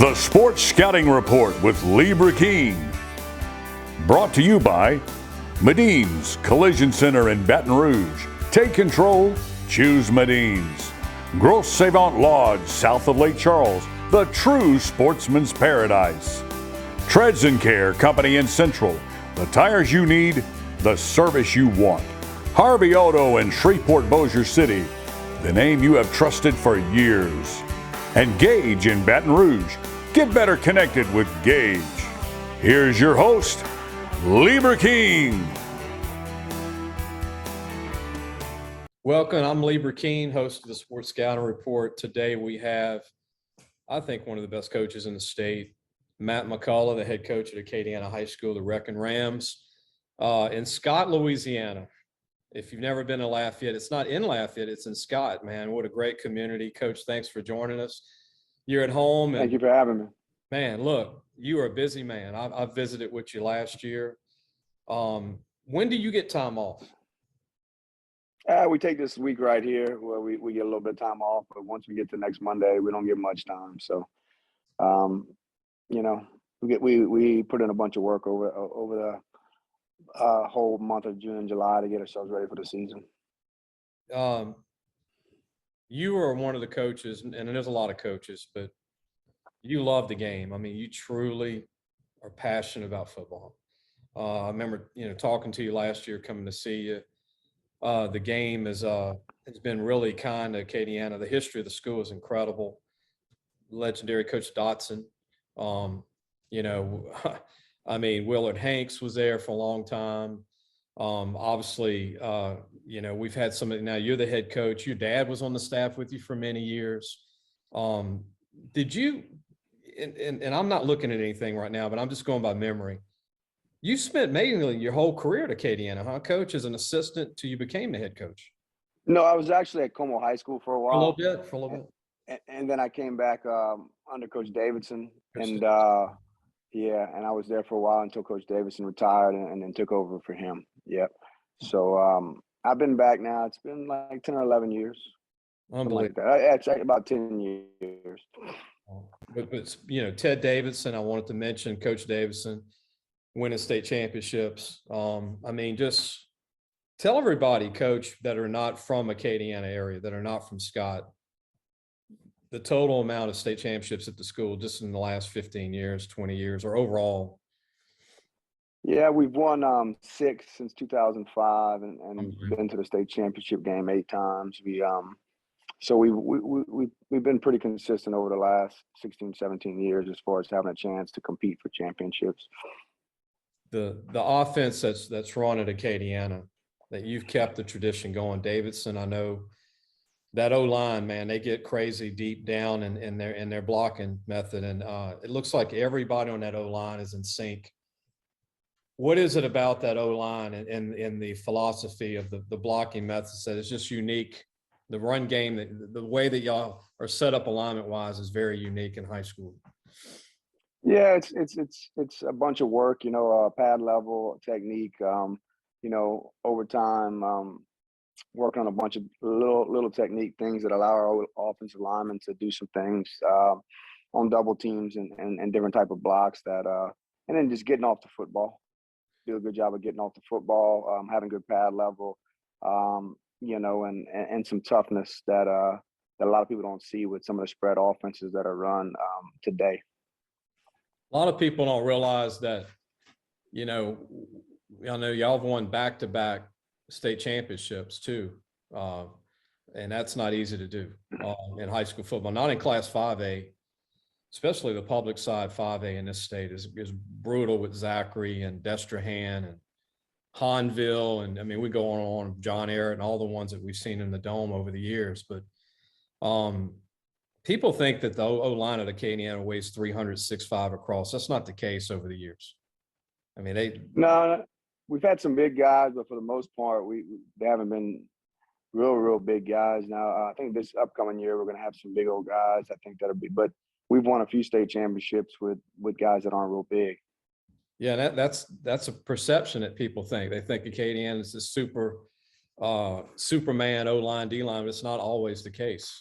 The Sports Scouting Report with Lee Brecheen. Brought to you by Medine's Collision Center in Baton Rouge. Take control, choose Medine's. Grosse Savant Lodge, south of Lake Charles, the true sportsman's paradise. Treads and Care Company in Central, the tires you need, the service you want. Harvey Auto in Shreveport, Bossier City, the name you have trusted for years. And Gage in Baton Rouge. Get better connected with Gage. Here's your host, Lee Brecheen. Welcome, I'm Lee Brecheen, host of the Sports Scouting Report. Today we have, I think, one of the best coaches in the state, Matt McCullough, the head coach at Acadiana High School, the Wreckin Rams, in Scott, Louisiana. If you've never been to Lafayette, it's not in Lafayette, it's in Scott, man. What a great community. Coach, thanks for joining us. You're at home. Thank you for having me. Man, look, you are a busy man. I visited with you last year. When do you get time off? We take this week right here where we get a little bit of time off, but once we get to next Monday, we don't get much time. So, we put in a bunch of work over the whole month of June and July to get ourselves ready for the season. You are one of the coaches, and there's a lot of coaches, but you love the game. I mean, you truly are passionate about football. I remember, talking to you last year, coming to see you. The game has been really kind to Acadiana. The history of the school is incredible. Legendary Coach Dotson. Willard Hanks was there for a long time. Obviously, we've had somebody. Now you're the head coach. Your dad was on the staff with you for many years. Did you? And I'm not looking at anything right now, but I'm just going by memory. You spent mainly your whole career at Acadiana, huh, Coach, as an assistant till you became the head coach? No, I was actually at Como High School for a while. For a little bit. And then I came back under Coach Davidson, and I was there for a while until Coach Davidson retired, and then took over for him. Yep. So I've been back now. It's been like 10 or 11 years. Unbelievable. Like that. Actually, about 10 years. But Ted Davidson, I wanted to mention Coach Davidson winning state championships. Just tell everybody, Coach, that are not from Acadiana area, that are not from Scott, the total amount of state championships at the school just in the last 15 years, 20 years, or overall. Yeah, we've won 6 since 2005 and been to the state championship game 8 times. We've been pretty consistent over the last 16, 17 years as far as having a chance to compete for championships. The offense that's run at Acadiana, that you've kept the tradition going. Davidson, I know that O-line, man, they get crazy deep down in their blocking method, and it looks like everybody on that O-line is in sync. What is it about that O-line and the philosophy of the blocking methods that is just unique? The run game, the way that y'all are set up alignment-wise is very unique in high school. Yeah, it's a bunch of work, pad level, technique, over time, working on a bunch of little technique things that allow our offensive linemen to do some things on double teams and different type of blocks and then just getting off the football. Do a good job of getting off the football, having good pad level, and some toughness that a lot of people don't see with some of the spread offenses that are run today. A lot of people don't realize that, I know y'all have won back-to-back state championships too. And that's not easy to do in high school football, not in Class 5A, especially the public side 5A in this state is brutal with Zachary and Destrehan and Hanville. And we go on John Ehret and all the ones that we've seen in the Dome over the years. But people think that the O-line at Acadiana weighs 306.5 across. That's not the case over the years. No, we've had some big guys, but for the most part, they haven't been real big guys. Now, I think this upcoming year we're going to have some big old guys. I think that'll be, but we've won a few state championships with guys that aren't real big. Yeah, that's a perception that people think. They think Acadiana is this Superman O-line, D-line, but it's not always the case.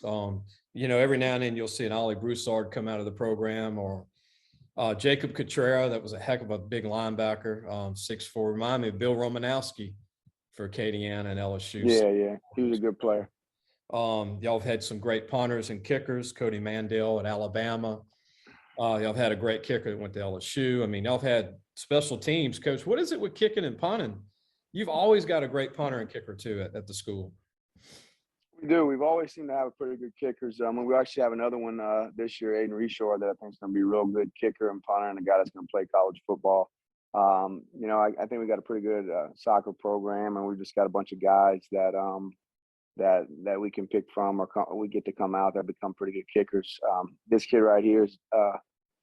Every now and then you'll see an Ollie Broussard come out of the program, or Jacob Cotrera. That was a heck of a big linebacker, 6'4". Remind me of Bill Romanowski for Acadiana and LSU. Yeah. He was a good player. Y'all have had some great punters and kickers. Cody Mandel at Alabama. Y'all have had a great kicker that went to LSU. I mean, y'all have had special teams. Coach, what is it with kicking and punting? You've always got a great punter and kicker too at the school. We do. We've always seemed to have pretty good kickers. We actually have another one this year, Aiden Reshore, that I think is going to be a real good kicker and punter, and a guy that's going to play college football. I think we got a pretty good soccer program, and we've just got a bunch of guys that that we can pick from, or we get to come out that become pretty good kickers. This kid right here's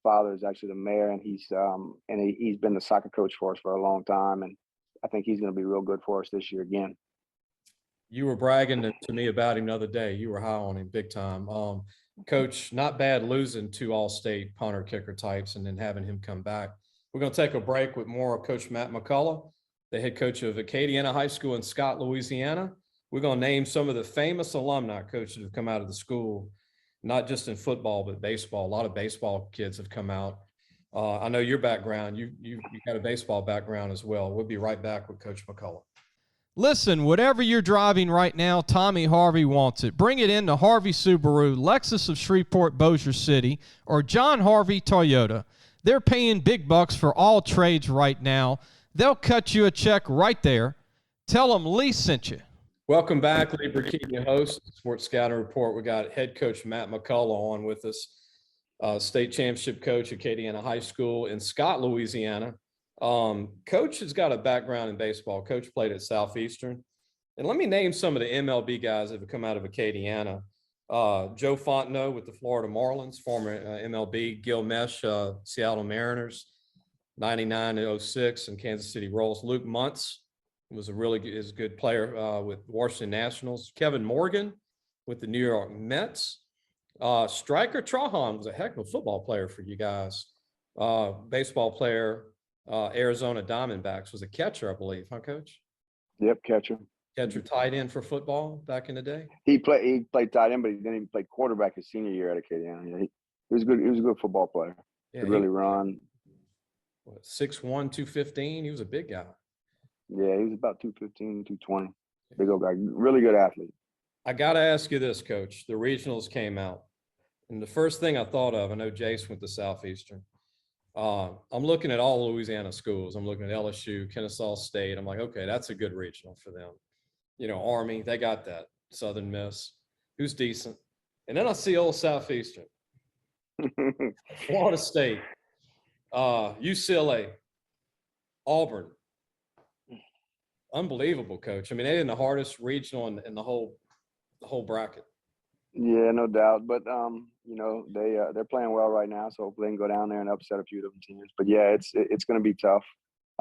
father is actually the mayor, and he's been the soccer coach for us for a long time, and I think he's going to be real good for us this year again. You were bragging to me about him the other day. You were high on him big time. Coach, not bad losing 2 all-state punter kicker types and then having him come back. We're going to take a break with more of Coach Matt McCullough, the head coach of Acadiana High School in Scott, Louisiana. We're going to name some of the famous alumni coaches that have come out of the school, not just in football, but baseball. A lot of baseball kids have come out. I know your background. You got a baseball background as well. We'll be right back with Coach McCullough. Listen, whatever you're driving right now, Tommy Harvey wants it. Bring it in to Harvey Subaru, Lexus of Shreveport, Bossier City, or John Harvey Toyota. They're paying big bucks for all trades right now. They'll cut you a check right there. Tell them Lee sent you. Welcome back, Lee Brecheen, your host, Sports Scouting Report. We got head coach Matt McCullough on with us, state championship coach at Acadiana High School in Scott, Louisiana. Coach has got a background in baseball. Coach played at Southeastern. And let me name some of the MLB guys that have come out of Acadiana. Joe Fontenot with the Florida Marlins, former MLB. Gil Mesh, Seattle Mariners, 99 and 06, and Kansas City Royals. Luke Muntz was a really good player with Washington Nationals. Kevin Morgan with the New York Mets. Stryker Trahan was a heck of a football player for you guys. Baseball player. Arizona Diamondbacks, was a catcher, I believe, huh, Coach? Yep, catcher. Catcher, tight end for football back in the day. He played tight end, but he didn't even play quarterback his senior year at Acadiana. Yeah, he was good. He was a good football player. Yeah, could really run. 6'1", 215. He was a big guy. Yeah, he was about 215, 220. Big old guy. Really good athlete. I got to ask you this, Coach. The regionals came out, and the first thing I thought of, I know Jace went to Southeastern. I'm looking at all Louisiana schools. I'm looking at LSU, Kennesaw State. I'm like, okay, that's a good regional for them. Army, they got that. Southern Miss, who's decent. And then I see old Southeastern, Florida State, UCLA, Auburn. Unbelievable, Coach. I mean, they're in the hardest regional in the whole bracket. Yeah, no doubt. But they're playing well right now, so hopefully they can go down there and upset a few of them teams. But yeah, it's going to be tough.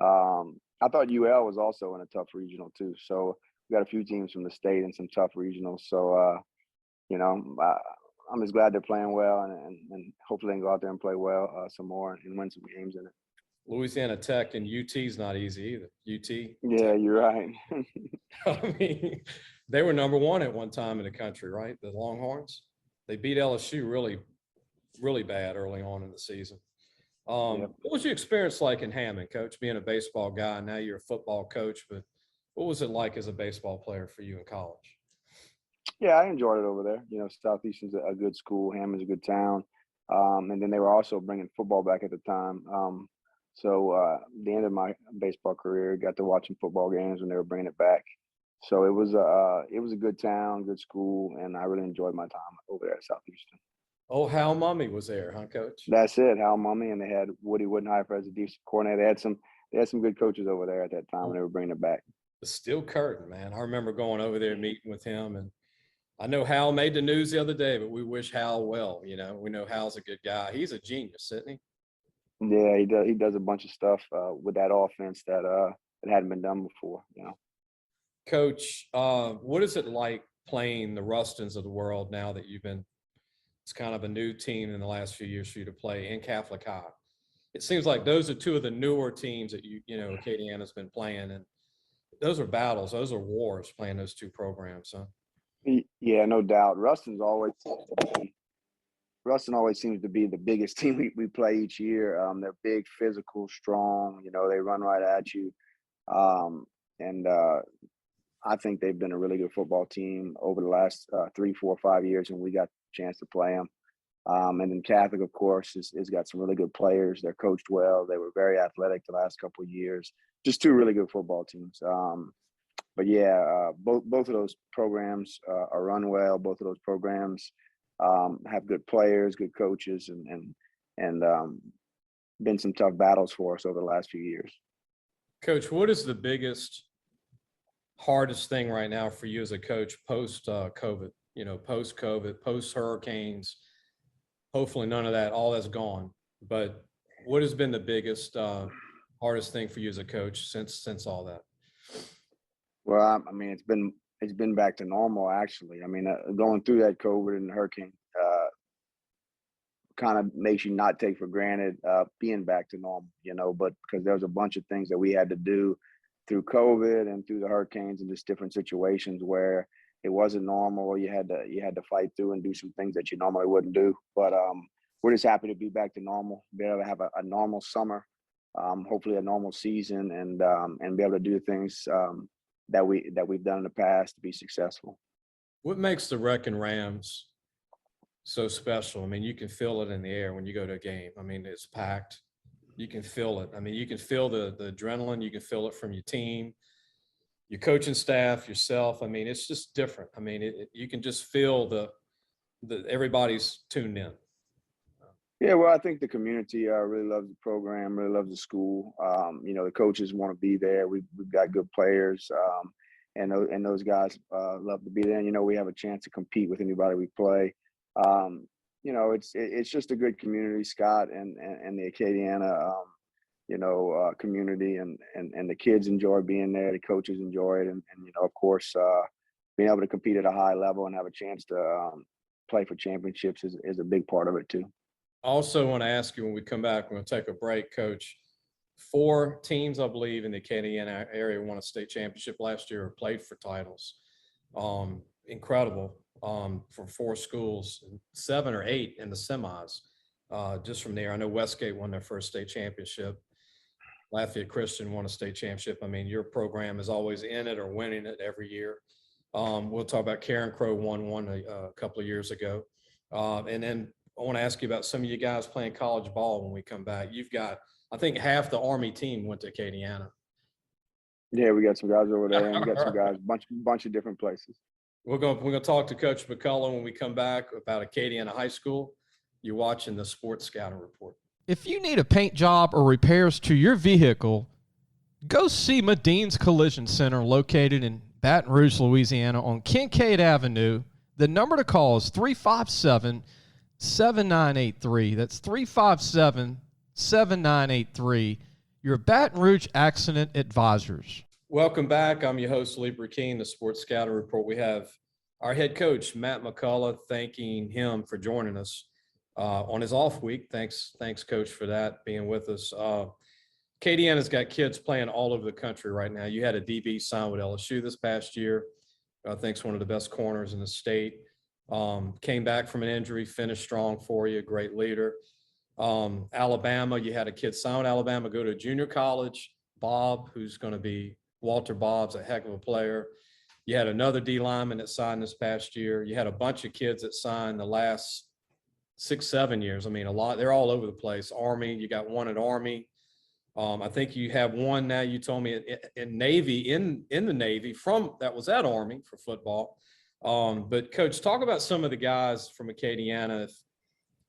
I thought UL was also in a tough regional too. So we got a few teams from the state and some tough regionals. So I'm just glad they're playing well, and hopefully they can go out there and play well some more and win some games in it. Louisiana Tech and UT's not easy either. UT. Yeah, you're right. I mean, they were number 1 at one time in the country, right? The Longhorns. They beat LSU really, really bad early on in the season. What was your experience like in Hammond, Coach, being a baseball guy? Now you're a football coach, but what was it like as a baseball player for you in college? Yeah, I enjoyed it over there. Southeastern's a good school. Hammond's a good town. And then they were also bringing football back at the time. So the end of my baseball career, got to watching football games when they were bringing it back. So it was a good town, good school, and I really enjoyed my time over there at Southeastern. Oh, Hal Mummy was there, huh, Coach? That's it, Hal Mummy, and they had Woody Woodenheifer as a defensive coordinator. They had some good coaches over there at that time when they were bringing it back. The Steel Curtain, man. I remember going over there and meeting with him, and I know Hal made the news the other day, but we wish Hal well. We know Hal's a good guy. He's a genius, isn't he? Yeah, he does. He does a bunch of stuff with that offense that hadn't been done before. Coach, what is it like playing the Rustons of the world now that it's kind of a new team in the last few years for you to play in Catholic High? It seems like those are two of the newer teams that Acadiana's been playing, and those are battles, those are wars playing those two programs, huh? Yeah, no doubt. Ruston always seems to be the biggest team we play each year. They're big, physical, strong. You know, they run right at you. And I think they've been a really good football team over the last 3, 4, 5 years, and we got a chance to play them. And then Catholic, of course, has got some really good players. They're coached well. They were very athletic the last couple of years. Just two really good football teams. But yeah, both of those programs are run well. Both of those programs have good players, good coaches, and been some tough battles for us over the last few years. Coach, what is the biggest, hardest thing right now for you as a coach post COVID? You know, post COVID, post hurricanes. Hopefully, none of that, all that's gone. But what has been the biggest, hardest thing for you as a coach since all that? Well, I mean, it's been back to normal, actually. I mean, going through that COVID and hurricane kind of makes you not take for granted being back to normal, you know, but because there was a bunch of things that we had to do through COVID and through the hurricanes and just different situations where it wasn't normal. You had to fight through and do some things that you normally wouldn't do. But we're just happy to be back to normal, be able to have a normal summer, hopefully a normal season, and be able to do things that we've done in the past to be successful. What makes the Wreckin Rams so special? I mean, you can feel it in the air when you go to a game. I mean, it's packed. You can feel it. I mean, you can feel the adrenaline. You can feel it from your team, your coaching staff, yourself. I mean, it's just different. I mean, you can just feel the everybody's tuned in. Yeah, well, I think the community really loves the program, really loves the school. You know, the coaches want to be there. We've got good players, and those guys love to be there. And, you know, we have a chance to compete with anybody we play. You know, it's just a good community, Scott, and the Acadiana, community, and the kids enjoy being there. The coaches enjoy it, and you know, of course, being able to compete at a high level and have a chance to play for championships is a big part of it too. Also want to ask you when we come back, we're going to take a break, Coach. 4 teams, I believe, in the Acadiana area won a state championship last year or played for titles. Incredible for 4 schools, 7 or 8 in the semis. Just from there, I know Westgate won their first state championship. Lafayette Christian won a state championship. I mean, your program is always in it or winning it every year. We'll talk about Karen Crow won one a couple of years ago. And then I want to ask you about some of you guys playing college ball when we come back. You've got, I think, half the Army team went to Acadiana. Yeah, we got some guys over there, and we got some guys, bunch of different places. We're gonna talk to Coach McCullough when we come back about Acadiana High School. You're watching the Sports Scouting Report. If you need a paint job or repairs to your vehicle, go see Medine's Collision Center located in Baton Rouge, Louisiana on Kincaid Avenue. The number to call is 357-7983. That's 357-7983. Your Baton Rouge Accident Advisors. Welcome back. I'm your host, Lee Brecheen, the Sports Scouting Report. We have our head coach, Matt McCullough, thanking him for joining us on his off week. Thanks, Coach, for that, being with us. Acadiana's got kids playing all over the country right now. You had a DB sign with LSU this past year. I think it's one of the best corners in the state. Came back from an injury, finished strong for you, great leader. Alabama, you had a kid sign with Alabama, go to junior college. Bob, who's going to be Walter Bob's a heck of a player. You had another D lineman that signed this past year. You had a bunch of kids that signed the last 6-7 years. I mean, a lot. They're all over the place. Army, you got one at Army. I think you have one now. You told me in Navy, in the Navy that was at Army for football. But Coach, talk about some of the guys from Acadiana. If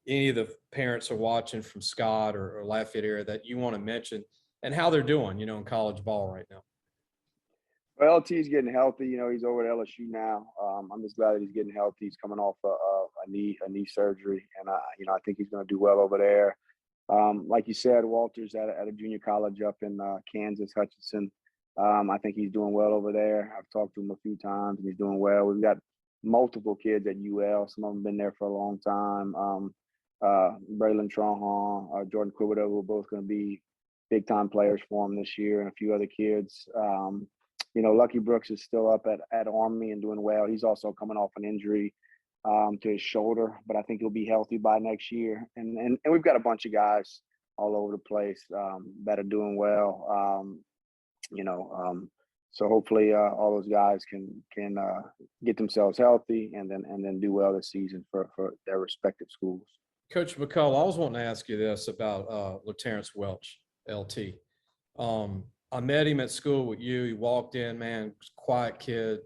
any of the parents are watching from Scott or Lafayette area that you want to mention, and how they're doing, in college ball right now. Well, LT's getting healthy. You know, he's over at LSU now. I'm just glad that he's getting healthy. He's coming off a knee surgery, and I think he's going to do well over there. Like you said, Walter's at a junior college up in Kansas, Hutchinson. I think he's doing well over there. I've talked to him a few times, and he's doing well. We've got multiple kids at UL. Some of them have been there for a long time. Braylon Tronhon, Jordan Quibido, who are both going to be big-time players for him this year, and a few other kids. Lucky Brooks is still up at Army and doing well. He's also coming off an injury to his shoulder, but I think he'll be healthy by next year. And we've got a bunch of guys all over the place that are doing well. So hopefully all those guys can get themselves healthy and then do well this season for their respective schools. Coach McCullough, I was wanting to ask you this about LaTerrence Welch, LT. I met him at school with you. He walked in, man, quiet kid,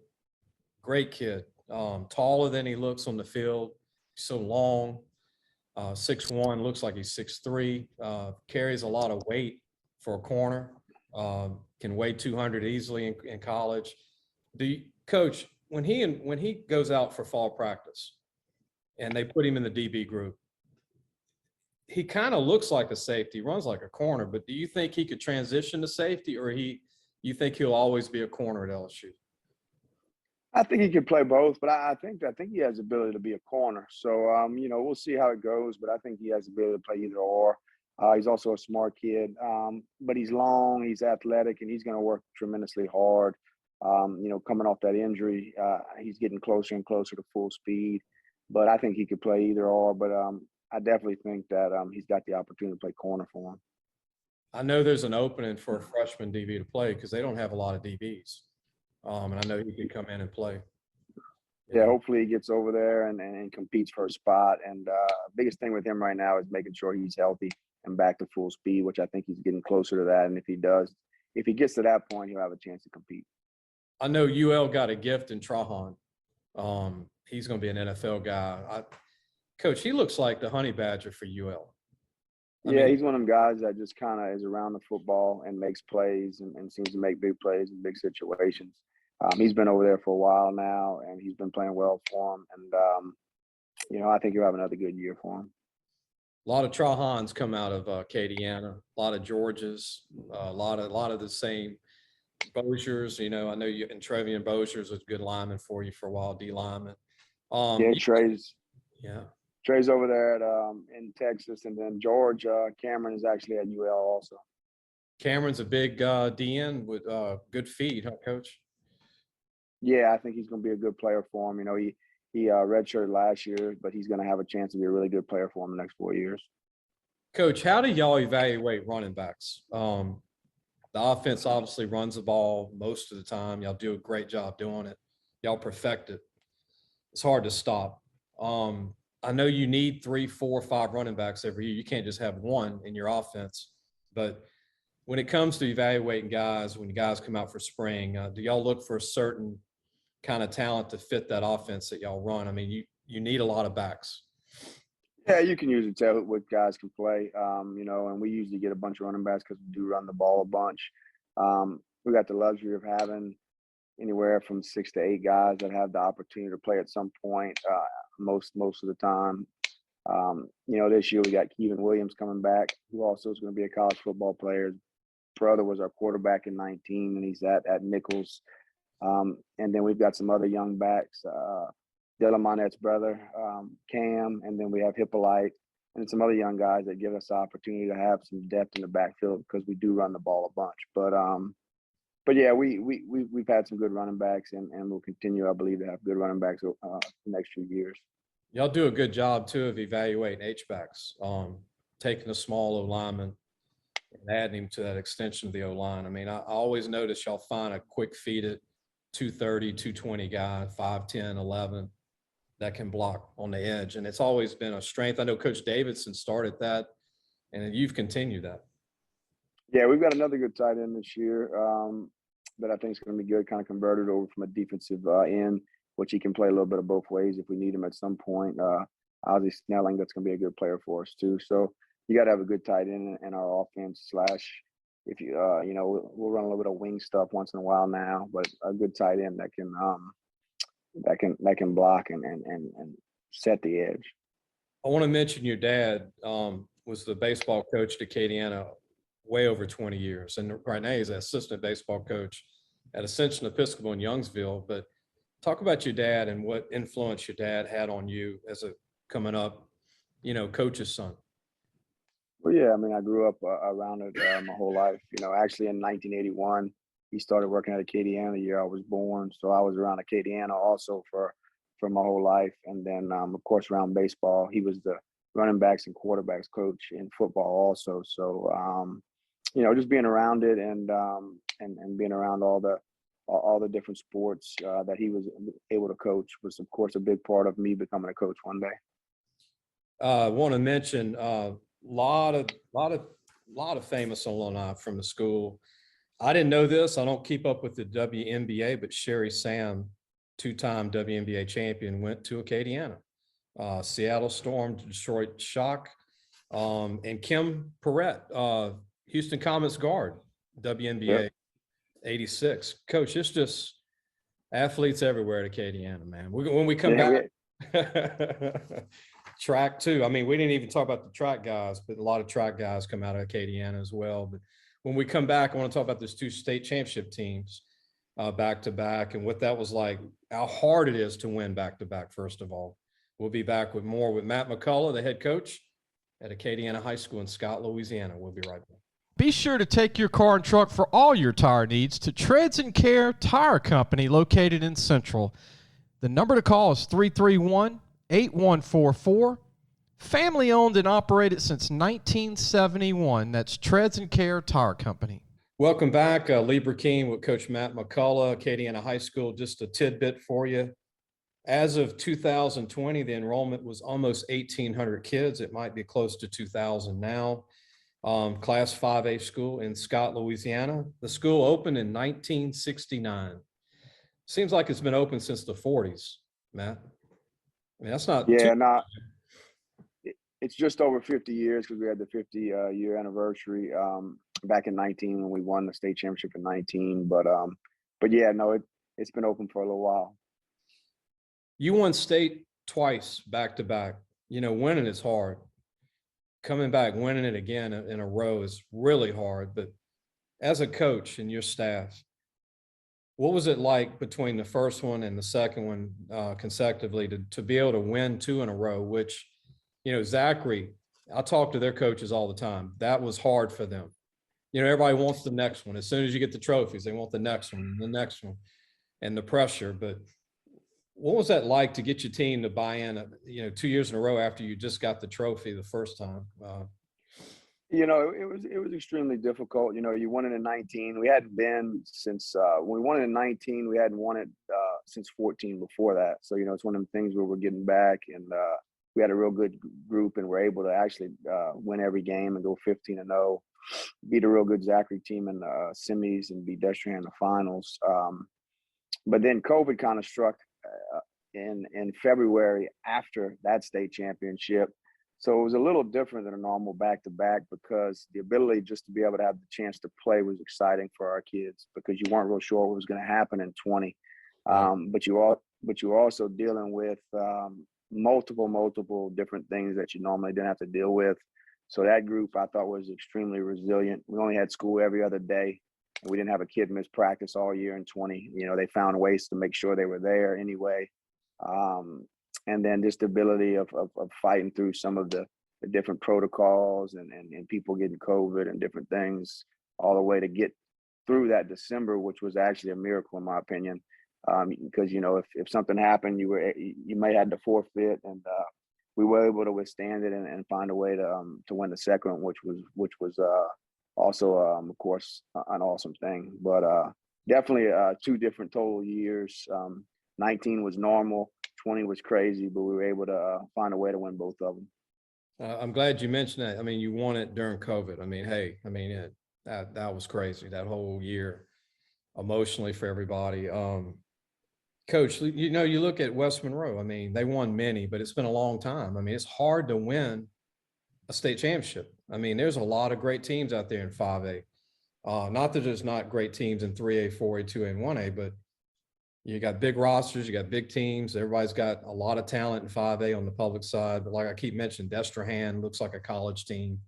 great kid, taller than he looks on the field, so long, 6'1", looks like he's 6'3", carries a lot of weight for a corner, can weigh 200 easily in college. Coach, when he goes out for fall practice and they put him in the DB group, he kind of looks like a safety, runs like a corner, but do you think he could transition to safety, or you think he'll always be a corner at LSU? I think he could play both, but I think he has the ability to be a corner. So we'll see how it goes, but I think he has the ability to play either or. He's also a smart kid, but he's long, he's athletic, and he's going to work tremendously hard. Coming off that injury, he's getting closer and closer to full speed, but I think he could play either or. But I definitely think that he's got the opportunity to play corner for him. I know there's an opening for a freshman DB to play because they don't have a lot of DBs. And I know he could come in and play. Yeah, hopefully he gets over there and competes for a spot. And biggest thing with him right now is making sure he's healthy and back to full speed, which I think he's getting closer to that. And if he gets to that point, he'll have a chance to compete. I know UL got a gift in Trahan. He's going to be an NFL guy. Coach, he looks like the honey badger for UL. He's one of them guys that just kind of is around the football and makes plays and seems to make big plays in big situations. He's been over there for a while now, and he's been playing well for him. And, I think he'll have another good year for him. A lot of Trahans come out of Acadiana, a lot of Georges, a lot of the same Boziers. I know you and Trevian Boziers was a good lineman for you for a while, D lineman. Trey's over there in Texas, and then George Cameron is actually at UL also. Cameron's a big DN with good feet, huh, Coach? Yeah, I think he's going to be a good player for him. He redshirted last year, but he's going to have a chance to be a really good player for him the next 4 years. Coach, how do y'all evaluate running backs? The offense obviously runs the ball most of the time. Y'all do a great job doing it. Y'all perfect it. It's hard to stop. I know you need 3, 4, 5 running backs every year. You can't just have one in your offense. But when it comes to evaluating guys, when guys come out for spring, do y'all look for a certain kind of talent to fit that offense that y'all run? I mean, you need a lot of backs. Yeah, you can usually tell what guys can play, and we usually get a bunch of running backs because we do run the ball a bunch. We got the luxury of having anywhere from 6 to 8 guys that have the opportunity to play at some point, most of the time. This year we got Kevin Williams coming back, who also is going to be a college football player. His brother was our quarterback in 19, and he's at Nichols. And then we've got some other young backs, Dylan Monette's brother, Cam, and then we have Hippolyte, and some other young guys that give us the opportunity to have some depth in the backfield because we do run the ball a bunch. But yeah, we've had some good running backs, and we'll continue, I believe, to have good running backs the next few years. Y'all do a good job too of evaluating H-backs, taking a small O-lineman and adding him to that extension of the O-line. I mean, I always notice y'all find a quick feet at 230, 220 guy, 5'10", 11 that can block on the edge. And it's always been a strength. I know Coach Davidson started that, and you've continued that. Yeah, we've got another good tight end this year that I think is going to be good, kind of converted over from a defensive end, which he can play a little bit of both ways if we need him at some point. Ozzie Snelling, that's going to be a good player for us too. So you got to have a good tight end in our offense / if we'll run a little bit of wing stuff once in a while now, but a good tight end that can block and set the edge. I want to mention your dad was the baseball coach at Acadiana way over 20 years. And right now he's an assistant baseball coach at Ascension Episcopal in Youngsville. But talk about your dad and what influence your dad had on you as a coming up, coach's son. Well, yeah, I mean, I grew up around it my whole life. Actually in 1981, he started working at Acadiana the year I was born. So I was around Acadiana also for my whole life. And then, of course, around baseball, he was the running backs and quarterbacks coach in football also. So, just being around it and being around all the different sports that he was able to coach was, of course, a big part of me becoming a coach one day. I want to mention lot of famous alumni from the school. I didn't know this. I don't keep up with the WNBA, but Sherry Sam, two-time WNBA champion, went to Acadiana. Seattle Storm, Detroit Shock, and Kim Perrette, Houston Comets guard, WNBA, yep. 86. Coach, it's just athletes everywhere at Acadiana, man. When we come back, track too. I mean, we didn't even talk about the track guys, but a lot of track guys come out of Acadiana as well. But when we come back, I want to talk about those two state championship teams back to back and what that was like, how hard it is to win back to back, first of all. We'll be back with more with Matt McCullough, the head coach at Acadiana High School in Scott, Louisiana. We'll be right back. Be sure to take your car and truck for all your tire needs to Treads and Care Tire Company located in Central. The number to call is 331-8144. Family owned and operated since 1971. That's Treads and Care Tire Company. Welcome back. Lee Brecheen with Coach Matt McCullough, Acadiana High School. Just a tidbit for you. As of 2020, the enrollment was almost 1,800 kids. It might be close to 2,000 now. Class 5A school in Scott, Louisiana. The school opened in 1969. Seems like it's been open since the 40s, Matt. I mean, that's not. Yeah, it's just over 50 years because we had the 50-year anniversary back in 19 when we won the state championship in 19. But yeah, no, it's been open for a little while. You won state twice back to back. Winning is hard. Coming back, winning it again in a row is really hard. But as a coach and your staff, what was it like between the first one and the second one consecutively to be able to win two in a row, which, Zachary, I talk to their coaches all the time. That was hard for them. Everybody wants the next one. As soon as you get the trophies, they want the next one, and the pressure. But what was that like to get your team to buy in, 2 years in a row after you just got the trophy the first time? It was extremely difficult. You won it in 19. We hadn't been since when we won it in 19. We hadn't won it since 14 before that. So it's one of them things where we're getting back, and we had a real good group, and we're able to actually win every game and go 15-0, beat a real good Zachary team in the semis and beat Destrehan in the finals. But then COVID kind of struck in February after that state championship. So it was a little different than a normal back-to-back because the ability just to be able to have the chance to play was exciting for our kids because you weren't real sure what was going to happen in 20. But you were also dealing with multiple different things that you normally didn't have to deal with. So that group I thought was extremely resilient. We only had school every other day. We didn't have a kid miss practice all year in 20. They found ways to make sure they were there anyway. And then just the ability of fighting through some of the different protocols and people getting COVID and different things all the way to get through that December, which was actually a miracle in my opinion. Because, if something happened, you may have to forfeit, and we were able to withstand it and find a way to win the second one, which was also, of course, an awesome thing. But definitely two different total years. 19 was normal, 20 was crazy, but we were able to find a way to win both of them. I'm glad you mentioned that. I mean, you won it during COVID. That was crazy, that whole year emotionally for everybody. Coach, you look at West Monroe. They won many, but it's been a long time. It's hard to win a state championship. There's a lot of great teams out there in 5A. Not that there's not great teams in 3A, 4A, 2A, and 1A, but you got big rosters, you got big teams. Everybody's got a lot of talent in 5A on the public side. But like I keep mentioning, Destrehan looks like a college team.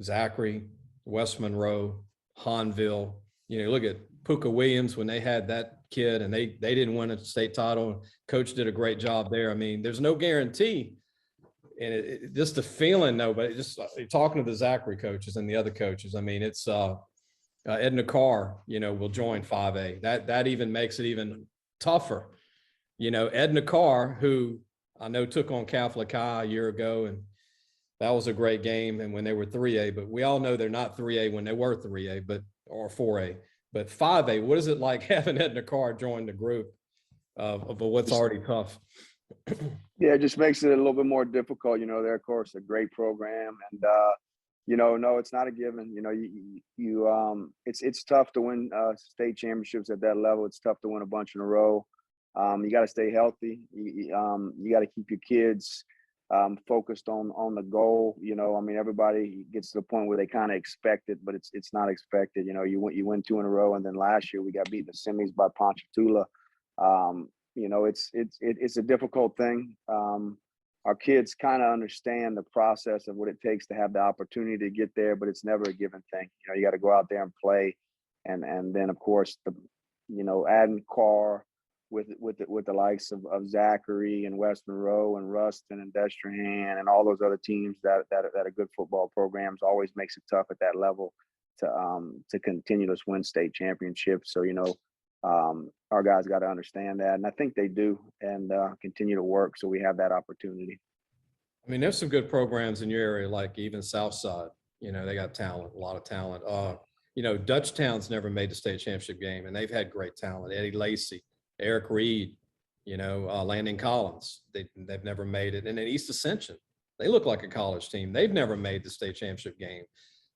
Zachary, West Monroe, Hanville. Look at Puka Williams when they had that kid and they didn't win a state title. Coach did a great job there. There's no guarantee. And it just the feeling, though, but just talking to the Zachary coaches and the other coaches, Edna Carr, will join 5A. That even makes it even tougher. Edna Carr, who I know took on Catholic High a year ago, and that was a great game. And when they were 3A, but we all know they're not 3A when they were 3A, or 4A, but 5A. What is it like having Edna Carr join the group of what's already tough? Yeah, it just makes it a little bit more difficult. They're of course a great program, and no, it's not a given. It's tough to win state championships at that level. It's tough to win a bunch in a row. You got to stay healthy. You got to keep your kids focused on the goal. Everybody gets to the point where they kind of expect it, but it's not expected. You win 2 in a row, and then last year we got beat in the semis by Ponchatoula. It's a difficult thing. Our kids kind of understand the process of what it takes to have the opportunity to get there, but it's never a given thing. You got to go out there and play, and then of course adding Carr with the likes of Zachary and West Monroe and Ruston and Destrehan and all those other teams that are good football programs always makes it tough at that level to continue to win state championships. So our guys got to understand that, and I think they do, and continue to work so we have that opportunity. I mean, there's some good programs in your area, like even Southside. They got talent, a lot of talent. Dutchtown's never made the state championship game, and they've had great talent. Eddie Lacy, Eric Reed, Landon Collins. They've never made it. And then East Ascension, they look like a college team. They've never made the state championship game.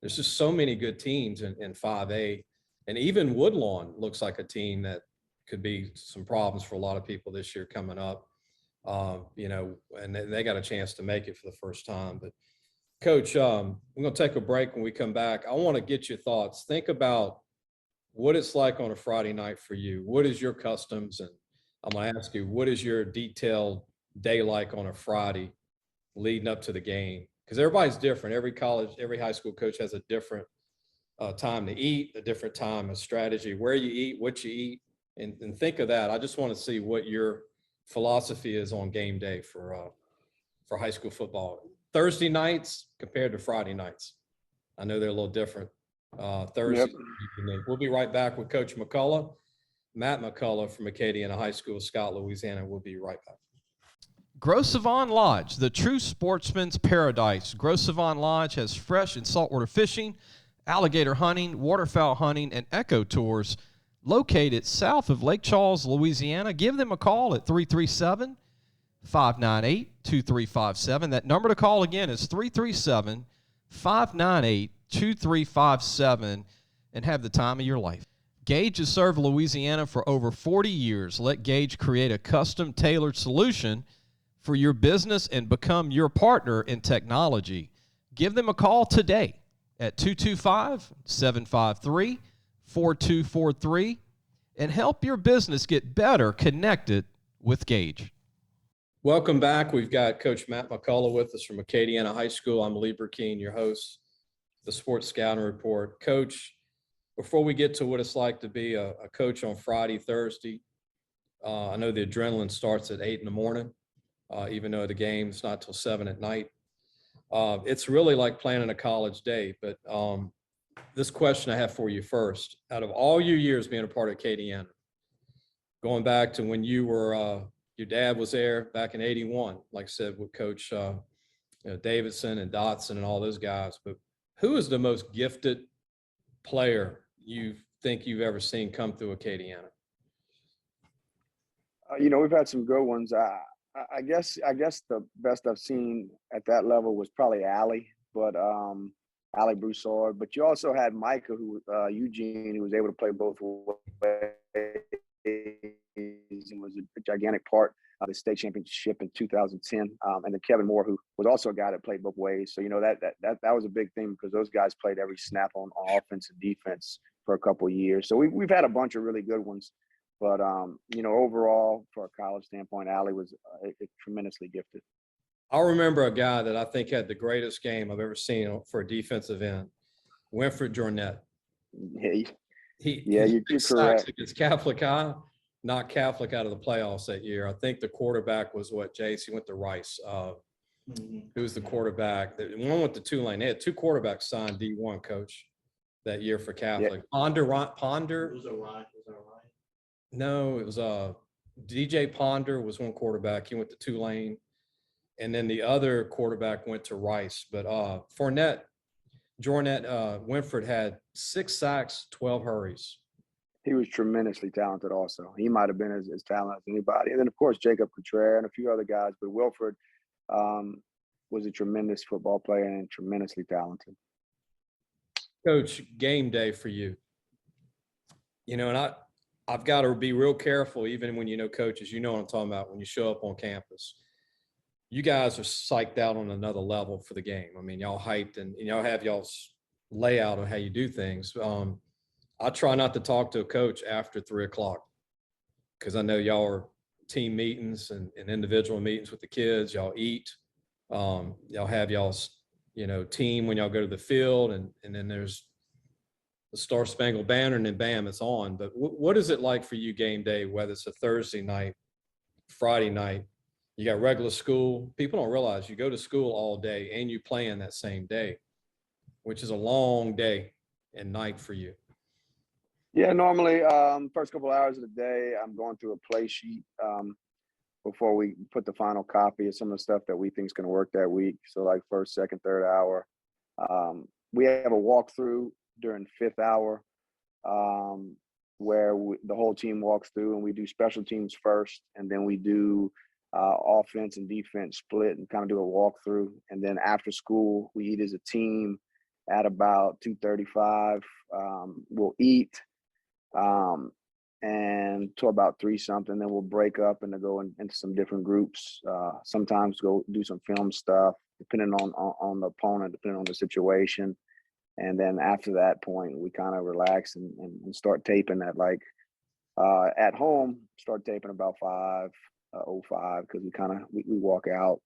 There's just so many good teams in 5A. And even Woodlawn looks like a team that could be some problems for a lot of people this year coming up, and they got a chance to make it for the first time. But Coach, we're going to take a break. When we come back, I want to get your thoughts. Think about what it's like on a Friday night for you. What is your customs? And I'm going to ask you, what is your detailed day like on a Friday leading up to the game? Because everybody's different. Every college, every high school coach has a different time to eat, a different time, a strategy, where you eat, what you eat, and think of that. I just want to see what your philosophy is on game day for high school football. Thursday nights compared to Friday nights. I know they're a little different. Thursday. Yep. We'll be right back with Coach McCullough, Matt McCullough from Acadiana High School, Scott, Louisiana. We'll be right back. Gros Savon Lodge, the true sportsman's paradise. Gros Savon Lodge has fresh and saltwater fishing, alligator hunting, waterfowl hunting, and eco tours located south of Lake Charles, Louisiana. Give them a call at 337-598-2357. That number to call again is 337-598-2357, and have the time of your life. Gage has served Louisiana for over 40 years. Let Gage create a custom-tailored solution for your business and become your partner in technology. Give them a call today at 225-753-4243 and help your business get better connected with Gage. Welcome back. We've got Coach Matt McCullough with us from Acadiana High School. I'm Lee Brecheen, your host, the Sports Scouting Report. Coach, before we get to what it's like to be a coach on Friday, Thursday, I know the adrenaline starts at 8 in the morning, even though the game's not till 7 at night. It's really like planning a college day, but this question I have for you first. Out of all your years being a part of Acadiana, going back to when you were, your dad was there back in 81, like I said, with Coach Davidson and Dotson and all those guys, but who is the most gifted player you think you've ever seen come through Acadiana? We've had some good ones. I guess the best I've seen at that level was probably Allie, but Allie Broussard. But you also had Micah, who Eugene, who was able to play both ways and was a gigantic part of the state championship in 2010. And then Kevin Moore, who was also a guy that played both ways. So that was a big thing because those guys played every snap on offense and defense for a couple of years. So we've had a bunch of really good ones. But, overall, for a college standpoint, Allie was tremendously gifted. I'll remember a guy that I think had the greatest game I've ever seen for a defensive end, Winfred Jornet. You're correct. Against Catholic High, knocked Catholic out of the playoffs that year. I think the quarterback was Jace? He went to Rice. Who was the quarterback? One went to Tulane. They had two quarterbacks signed D1, Coach. that year for Yeah. Catholic. Ponder. Was that Ryan? No, it was DJ Ponder was one quarterback. He went to Tulane, and then the other quarterback went to Rice. But Jornette Winford had 6 sacks, 12 hurries. He was tremendously talented also. He might have been as talented as anybody. And then, of course, Jacob Couture and a few other guys. But Wilford was a tremendous football player and tremendously talented. Coach, game day for you. You know, and I've got to be real careful, even when you know coaches, you know what I'm talking about, when you show up on campus. You guys are psyched out on another level for the game. I mean, y'all hyped and y'all have y'all's layout on how you do things. I try not to talk to a coach after 3:00 because I know y'all are team meetings and individual meetings with the kids. Y'all eat. Y'all have y'all's, team when y'all go to the field, and then there's the Star Spangled Banner, and then bam, it's on. But what is it like for you game day, whether it's a Thursday night, Friday night? You got regular school. People don't realize you go to school all day and you play in that same day, which is a long day and night for you. Yeah, normally first couple hours of the day, I'm going through a play sheet before we put the final copy of some of the stuff that we think is going to work that week. So like first, second, third hour. We have a walkthrough during 5th hour where the whole team walks through, and we do special teams first, and then we do offense and defense split and kind of do a walkthrough. And then after school, we eat as a team at about 2:35. We'll eat and to about 3 something, then we'll break up and go into some different groups. Sometimes go do some film stuff, depending on the opponent, depending on the situation. And then after that point, we kind of relax and start taping at home, start taping about 5:05 because we walk out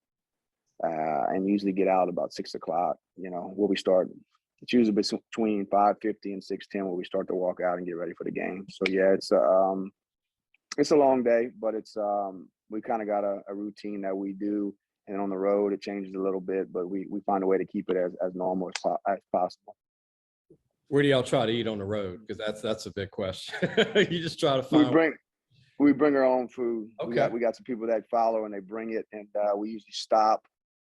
and usually get out about 6:00, where we start. It's usually between 5:50 and 6:10 where we start to walk out and get ready for the game. So yeah, it's a long day, but we kind of got a routine that we do, and on the road it changes a little bit, but we find a way to keep it as normal as possible. Where do y'all try to eat on the road? Because that's a big question. You just try to find. We bring our own food. Okay. We got some people that follow and they bring it, and we usually stop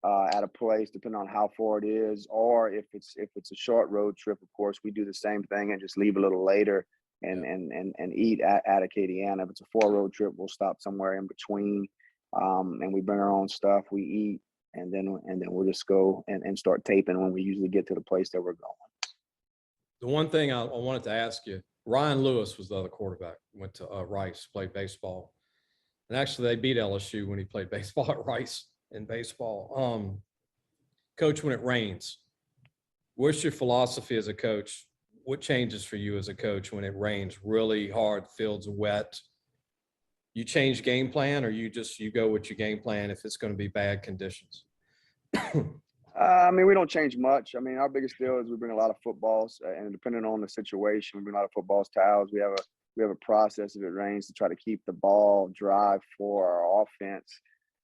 at a place depending on how far it is, or if it's a short road trip, of course we do the same thing and just leave a little later and eat at Acadiana. If it's a 4-road trip, we'll stop somewhere in between, and we bring our own stuff, we eat, and then we'll just go and start taping when we usually get to the place that we're going. The one thing I wanted to ask you, Ryan Lewis was the other quarterback, went to Rice, played baseball, and actually they beat LSU when he played baseball at Rice in baseball. Coach, when it rains, what's your philosophy as a coach? What changes for you as a coach when it rains really hard, fields are wet? You change game plan, or you go with your game plan if it's going to be bad conditions? We don't change much. Our biggest deal is we bring a lot of footballs, and depending on the situation, we bring a lot of footballs, towels. We have a process if it rains to try to keep the ball dry for our offense.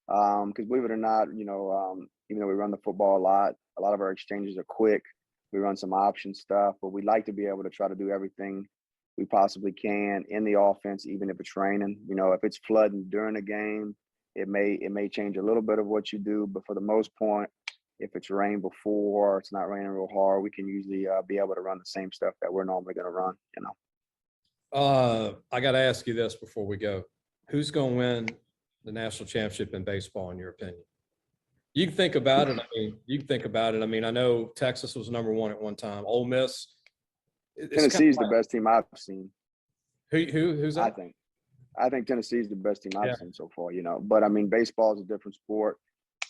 Because believe it or not, even though we run the football a lot of our exchanges are quick. We run some option stuff, but we like to be able to try to do everything we possibly can in the offense, even if it's raining. If it's flooding during the game, it may change a little bit of what you do, but for the most part, if it's rained before, it's not raining real hard, we can usually be able to run the same stuff that we're normally going to run. I got to ask you this before we go: who's going to win the national championship in baseball, in your opinion? You can think about it. I know Texas was number 1 at one time. Ole Miss. Tennessee's the best team I've seen. Who's that? I think Tennessee's the best team I've seen so far. But baseball is a different sport.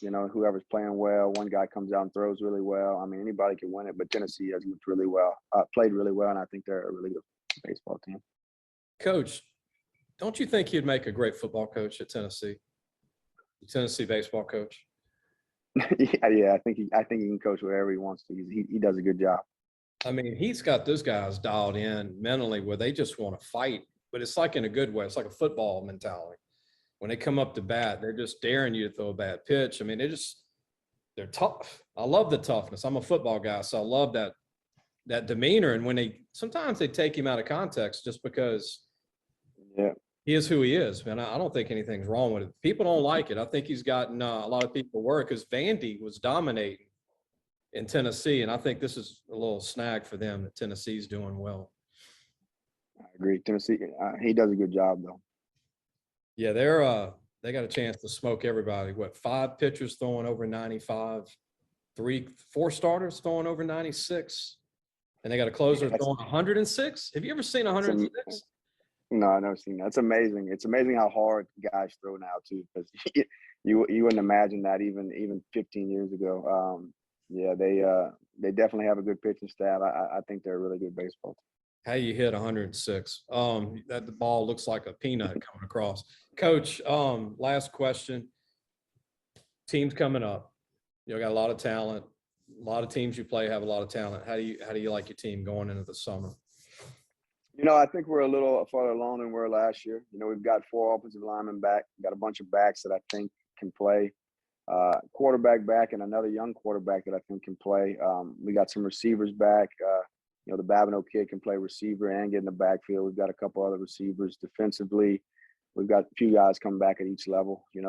Whoever's playing well, one guy comes out and throws really well. Anybody can win it, but Tennessee has looked really well, played really well, and I think they're a really good baseball team. Coach, don't you think he'd make a great football coach at Tennessee? The Tennessee baseball coach. Yeah. I think he can coach wherever he wants to. He does a good job. He's got those guys dialed in mentally where they just want to fight, but it's like in a good way. It's like a football mentality. When they come up to bat, they're just daring you to throw a bad pitch. They're tough. I love the toughness. I'm a football guy, so I love that that demeanor. And when sometimes they take him out of context just because he is who he is, man. I don't think anything's wrong with it. People don't like it. I think he's gotten a lot of people work because Vandy was dominating in Tennessee. And I think this is a little snag for them that Tennessee's doing well. I agree. Tennessee, he does a good job though. Yeah, they got a chance to smoke everybody. 5 pitchers throwing over 95, 4 starters throwing over 96, and they got a closer throwing 106. Have you ever seen 106? No, I've never seen that. It's amazing. It's amazing how hard guys throw now too, because you wouldn't imagine that even 15 years ago. They definitely have a good pitching staff. I think they're a really good baseball team. How you hit 106? That the ball looks like a peanut coming across. Coach, last question. Teams coming up. You got a lot of talent. A lot of teams you play have a lot of talent. How do you like your team going into the summer? I think we're a little farther along than we were last year. We've got 4 offensive linemen back. We've got a bunch of backs that I think can play. Quarterback back and another young quarterback that I think can play. We got some receivers back. The Babineau kid can play receiver and get in the backfield. We've got a couple other receivers defensively. We've got a few guys coming back at each level. We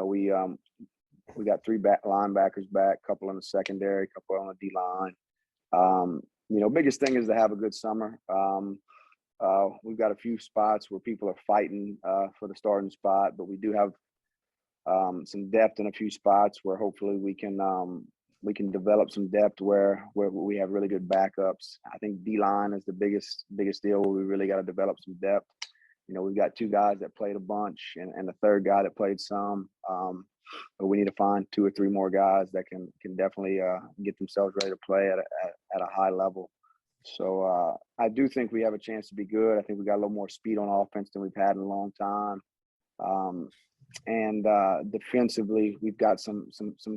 got 3 linebackers back, a couple in the secondary, a couple on the D line. Biggest thing is to have a good summer. We've got a few spots where people are fighting for the starting spot, but we do have some depth in a few spots where hopefully we can develop some depth where we have really good backups. I think D-line is the biggest deal where we really got to develop some depth. We've got 2 guys that played a bunch and the third guy that played some. But we need to find 2 or 3 more guys that can definitely get themselves ready to play at a high level. So I do think we have a chance to be good. I think we got a little more speed on offense than we've had in a long time. And defensively, we've got some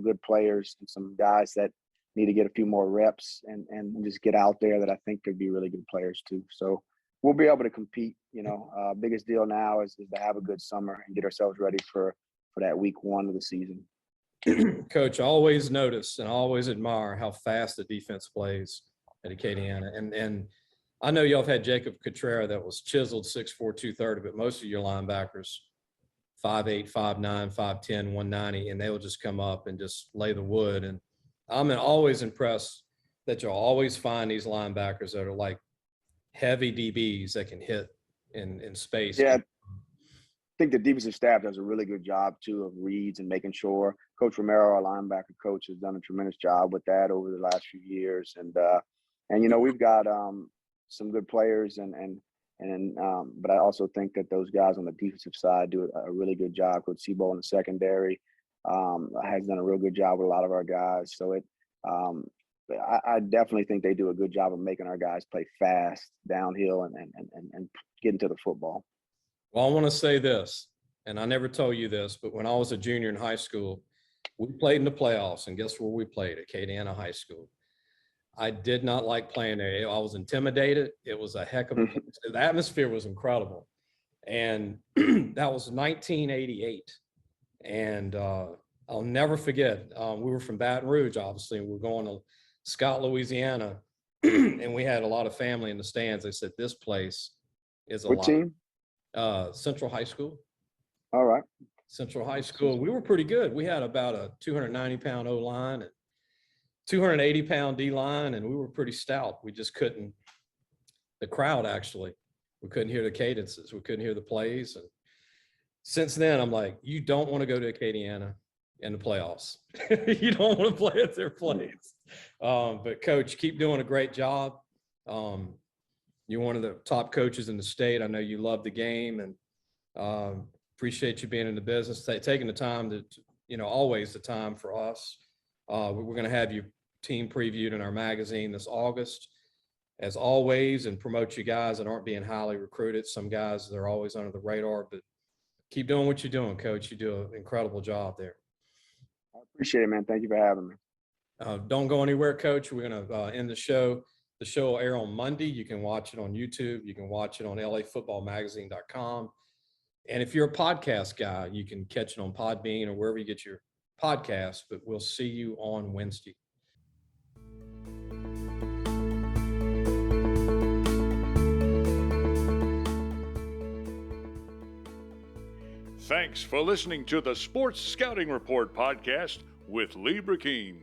good players and some guys that need to get a few more reps and just get out there that I think could be really good players too. So we'll be able to compete. Biggest deal now is to have a good summer and get ourselves ready for that week 1 of the season. Coach, I always notice and I always admire how fast the defense plays at Acadiana. And I know y'all have had Jacob Cotrera that was chiseled 6'4", 230, but most of your linebackers 5'8", 5'9", 5'10", 190, and they will just come up and just lay the wood. And I'm always impressed that you'll always find these linebackers that are like heavy DBs that can hit in space. Yeah, I think the defensive staff does a really good job too of reads and making sure. Coach Romero, our linebacker coach, has done a tremendous job with that over the last few years. And we've got some good players but I also think that those guys on the defensive side do a really good job. Coach Sebo in the secondary has done a real good job with a lot of our guys. So I definitely think they do a good job of making our guys play fast downhill and get into the football. Well, I want to say this, and I never told you this, but when I was a junior in high school, we played in the playoffs, and guess where we played? At Acadiana High School. I did not like playing there. I was intimidated. It was a heck of a place. The atmosphere was incredible. And that was 1988. And I'll never forget, we were from Baton Rouge, obviously, and we were going to Scott, Louisiana, and we had a lot of family in the stands. They said, this place is a lot. What team? Central High School. All right. Central High School. We were pretty good. We had about a 290-pound O-line and 280-pound D-line, and we were pretty stout. We just couldn't – the crowd, actually. We couldn't hear the cadences. We couldn't hear the plays. And since then, I'm like, you don't want to go to Acadiana in the playoffs. You don't want to play at their place. But, Coach, keep doing a great job. You're one of the top coaches in the state. I know you love the game, and appreciate you being in the business, taking the time to always the time for us. We're going to have your team previewed in our magazine this August, as always, and promote you guys that aren't being highly recruited. Some guys, they're always under the radar, but keep doing what you're doing, Coach. You do an incredible job there. I appreciate it, man. Thank you for having me. Don't go anywhere, Coach. We're going to end the show. The show will air on Monday. You can watch it on YouTube. You can watch it on lafootballmagazine.com. And if you're a podcast guy, you can catch it on Podbean or wherever you get your podcast. But we'll see you on Wednesday. Thanks for listening to the Sports Scouting Report podcast with Lee Brecheen.